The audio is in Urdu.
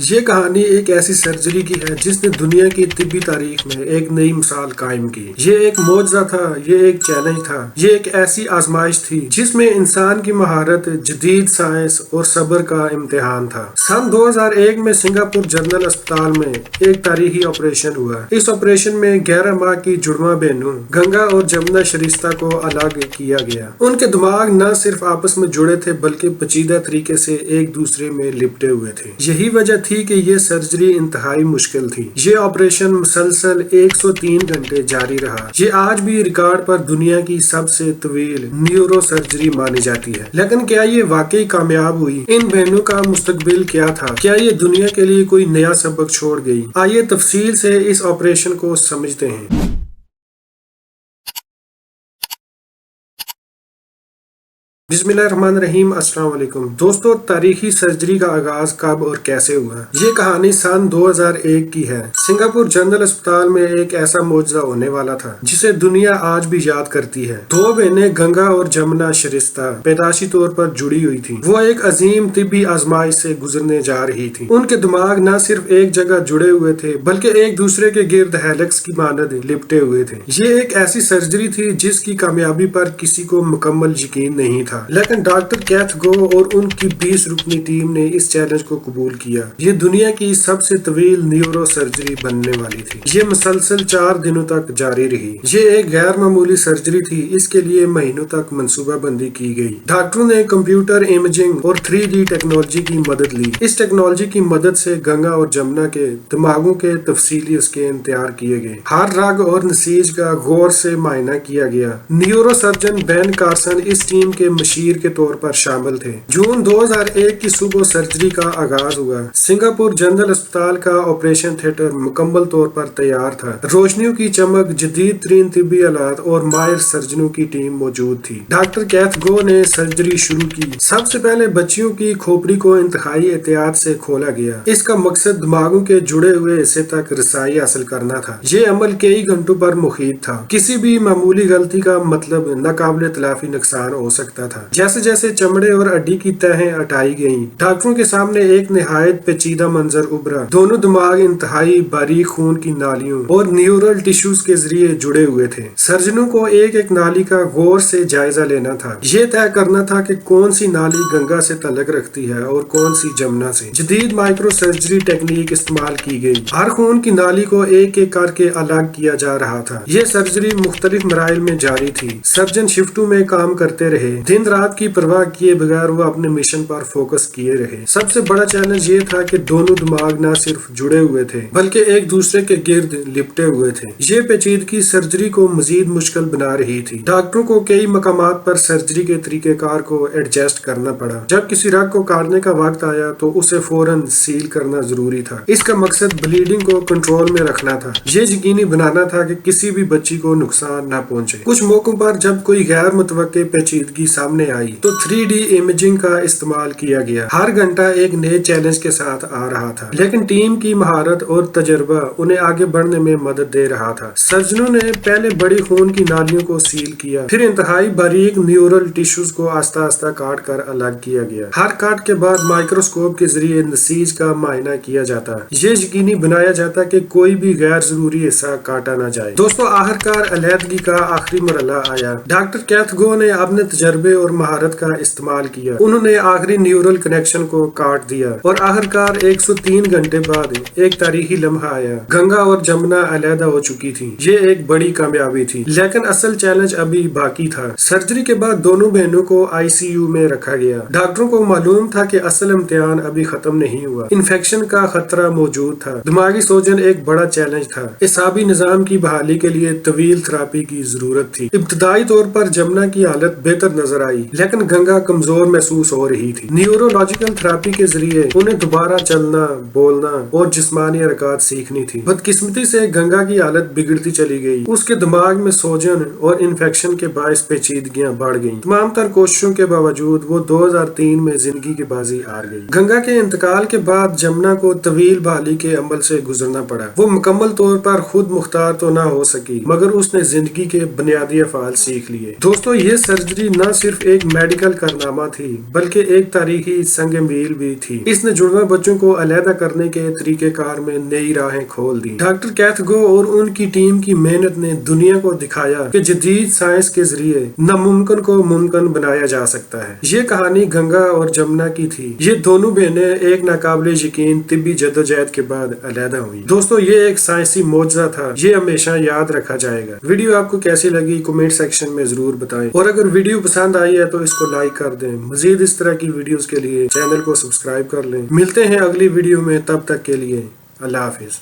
یہ کہانی ایک ایسی سرجری کی ہے جس نے دنیا کی طبی تاریخ میں ایک نئی مثال قائم کی۔ یہ ایک معجزہ تھا، یہ ایک چیلنج تھا، یہ ایک ایسی آزمائش تھی جس میں انسان کی مہارت، جدید سائنس اور صبر کا امتحان تھا۔ سن 2001 میں سنگاپور جنرل اسپتال میں ایک تاریخی آپریشن ہوا۔ اس آپریشن میں 11 ماہ کی جڑواں بہنوں گنگا اور جمنا شریستہ کو الگ کیا گیا۔ ان کے دماغ نہ صرف آپس میں جڑے تھے بلکہ پیچیدہ طریقے سے ایک دوسرے میں لپٹے ہوئے تھے۔ یہی وجہ تھی کہ یہ سرجری انتہائی مشکل تھی۔ یہ آپریشن مسلسل 103 گھنٹے جاری رہا۔ یہ آج بھی ریکارڈ پر دنیا کی سب سے طویل نیورو سرجری مانی جاتی ہے۔ لیکن کیا یہ واقعی کامیاب ہوئی؟ ان بہنوں کا مستقبل کیا تھا؟ کیا یہ دنیا کے لیے کوئی نیا سبق چھوڑ گئی؟ آئیے تفصیل سے اس آپریشن کو سمجھتے ہیں۔ بسم اللہ الرحمن الرحیم۔ السلام علیکم دوستو، تاریخی سرجری کا آغاز کب اور کیسے ہوا؟ یہ کہانی سن 2001 کی ہے۔ سنگاپور جنرل اسپتال میں ایک ایسا معجزہ ہونے والا تھا جسے دنیا آج بھی یاد کرتی ہے۔ دو بہنیں گنگا اور جمنا شریستہ پیدائشی طور پر جڑی ہوئی تھیں۔ وہ ایک عظیم طبی آزمائش سے گزرنے جا رہی تھیں۔ ان کے دماغ نہ صرف ایک جگہ جڑے ہوئے تھے بلکہ ایک دوسرے کے گرد ہیلکس کی مانند لپٹے ہوئے تھے۔ یہ ایک ایسی سرجری تھی جس کی کامیابی پر کسی کو مکمل یقین نہیں تھا، لیکن ڈاکٹر کیتھ گو اور ان کی 20 رکنی ٹیم نے اس چیلنج کو قبول کیا۔ یہ دنیا کی سب سے طویل نیورو سرجری بننے والی تھی۔ یہ مسلسل 4 دنوں تک جاری رہی۔ یہ ایک غیر معمولی سرجری تھی، اس کے لیے مہینوں تک منصوبہ بندی کی گئی۔ ڈاکٹروں نے کمپیوٹر امیجنگ اور 3D ٹیکنالوجی کی مدد لی۔ اس ٹیکنالوجی کی مدد سے گنگا اور جمنا کے دماغوں کے تفصیلی اسکین تیار کیے گئے۔ ہر رگ اور نسیج کا غور سے معائنہ کیا گیا۔ نیورو سرجن بین کارسن اس ٹیم کے مشیر کے طور پر شامل تھے۔ جون 2001 کی صبح سرجری کا آغاز ہوا۔ سنگاپور جنرل اسپتال کا آپریشن تھیٹر مکمل طور پر تیار تھا۔ روشنیوں کی چمک، جدید ترین طبی آلات اور ماہر سرجنوں کی ٹیم موجود تھی۔ ڈاکٹر کیتھ گو نے سرجری شروع کی۔ سب سے پہلے بچیوں کی کھوپڑی کو انتہائی احتیاط سے کھولا گیا۔ اس کا مقصد دماغوں کے جڑے ہوئے حصے تک رسائی حاصل کرنا تھا۔ یہ عمل کئی گھنٹوں پر محیط تھا۔ کسی بھی معمولی غلطی کا مطلب ناقابل تلافی نقصان ہو سکتا تھا۔ جیسے جیسے چمڑے اور ہڈی کی تہیں ہٹائی گئیں، ڈاکٹروں کے سامنے ایک نہایت پیچیدہ منظر ابھرا۔ دونوں دماغ انتہائی باریک خون کی نالیوں اور نیورل ٹیشوز کے ذریعے جڑے ہوئے تھے۔ سرجنوں کو ایک ایک نالی کا غور سے جائزہ لینا تھا۔ یہ طے کرنا تھا کہ کون سی نالی گنگا سے تعلق رکھتی ہے اور کون سی جمنا سے۔ جدید مائکرو سرجری ٹیکنیک استعمال کی گئی۔ ہر خون کی نالی کو ایک ایک کر کے الگ کیا جا رہا تھا۔ یہ سرجری مختلف مراحل میں جاری تھی۔ سرجن شفٹوں میں کام کرتے رہے، دن رات کی پرواہ کیے بغیر وہ اپنے مشن پر فوکس کیے رہے۔ سب سے بڑا چیلنج یہ تھا کہ دونوں دماغ نہ صرف جڑے ہوئے تھے بلکہ ایک دوسرے کے گرد لپٹے ہوئے تھے۔ یہ پیچیدگی سرجری کو مزید مشکل بنا رہی تھی۔ ڈاکٹروں کو کئی مقامات پر سرجری کے طریقہ کار کو ایڈجسٹ کرنا پڑا۔ جب کسی رگ کو کاٹنے کا وقت آیا تو اسے فوراً سیل کرنا ضروری تھا۔ اس کا مقصد بلیڈنگ کو کنٹرول میں رکھنا تھا۔ یہ یقینی بنانا تھا کہ کسی بھی بچی کو نقصان نہ پہنچے۔ کچھ موقعوں پر جب کوئی غیر متوقع پیچیدگی سامنے آئی تو 3D امیجنگ کا استعمال کیا گیا۔ ہر گھنٹہ ایک نئے چیلنج کے ساتھ آ رہا تھا، لیکن ٹیم کی مہارت اور تجربہ انہیں آگے بڑھنے میں مدد دے رہا تھا۔ سرجنوں نے پہلے بڑی خون کی نالیوں کو سیل کیا، پھر انتہائی باریک نیورل ٹیشوز کو آہستہ آہستہ کاٹ کر الگ کیا گیا۔ ہر کاٹ کے بعد مائکروسکوپ کے ذریعے نسیج کا معائنہ کیا جاتا، یہ یقینی بنایا جاتا کہ کوئی بھی غیر ضروری حصہ کاٹا نہ جائے۔ دوستو، آخرکار علیحدگی کا آخری مرحلہ آیا۔ ڈاکٹر کیتھ گو نے اپنے تجربے اور مہارت کا استعمال کیا۔ انہوں نے آخری نیورل کنیکشن کو کاٹ دیا اور آخرکار 103 گھنٹے بعد ایک تاریخی لمحہ آیا۔ گنگا اور جمنا علیحدہ ہو چکی تھی۔ یہ ایک بڑی کامیابی تھی، لیکن اصل چیلنج ابھی باقی تھا۔ سرجری کے بعد دونوں بہنوں کو ICU میں رکھا گیا۔ ڈاکٹروں کو معلوم تھا کہ اصل امتحان ابھی ختم نہیں ہوا۔ انفیکشن کا خطرہ موجود تھا۔ دماغی سوجن ایک بڑا چیلنج تھا۔ اعصابی نظام کی بحالی کے لیے طویل تھراپی کی ضرورت تھی۔ ابتدائی طور پر جمنا کی حالت بہتر نظر آئی، لیکن گنگا کمزور محسوس ہو رہی تھی۔ نیورولوجیکل تھراپی کے ذریعے انہیں دوبارہ چلنا، بولنا اور جسمانی حرکات سیکھنی تھی۔ بدقسمتی سے گنگا کی حالت بگڑتی چلی گئی۔ اس کے دماغ میں سوجن اور انفیکشن کے باعث پیچیدگیاں بڑھ گئیں۔ تمام تر کوششوں کے باوجود وہ 2003 میں زندگی کی بازی ہار گئی۔ گنگا کے انتقال کے بعد جمنا کو طویل بحالی کے عمل سے گزرنا پڑا۔ وہ مکمل طور پر خود مختار تو نہ ہو سکی، مگر اس نے زندگی کے بنیادی افعال سیکھ لیے۔ دوستو، یہ سرجری نہ صرف صرف ایک میڈیکل کارنامہ تھی بلکہ ایک تاریخی سنگ میل بھی تھی۔ اس نے جڑواں بچوں کو علیحدہ کرنے کے طریقہ کار میں نئی راہیں کھول دی۔ ڈاکٹر کیتھ گو اور ان کی ٹیم کی محنت نے دنیا کو دکھایا کہ جدید سائنس کے ذریعے ناممکن کو ممکن بنایا جا سکتا ہے۔ یہ کہانی گنگا اور جمنا کی تھی۔ یہ دونوں بہنیں ایک ناقابل یقین طبی جدوجہد کے بعد علیحدہ ہوئی۔ دوستو یہ ایک سائنسی معجزہ تھا، یہ ہمیشہ یاد رکھا جائے گا۔ ویڈیو آپ کو کیسی لگی کمنٹ سیکشن میں ضرور بتائیں، اور اگر ویڈیو پسند آئی ہے تو اس کو لائک کر دیں۔ مزید اس طرح کی ویڈیوز کے لیے چینل کو سبسکرائب کر لیں۔ ملتے ہیں اگلی ویڈیو میں، تب تک کے لیے اللہ حافظ۔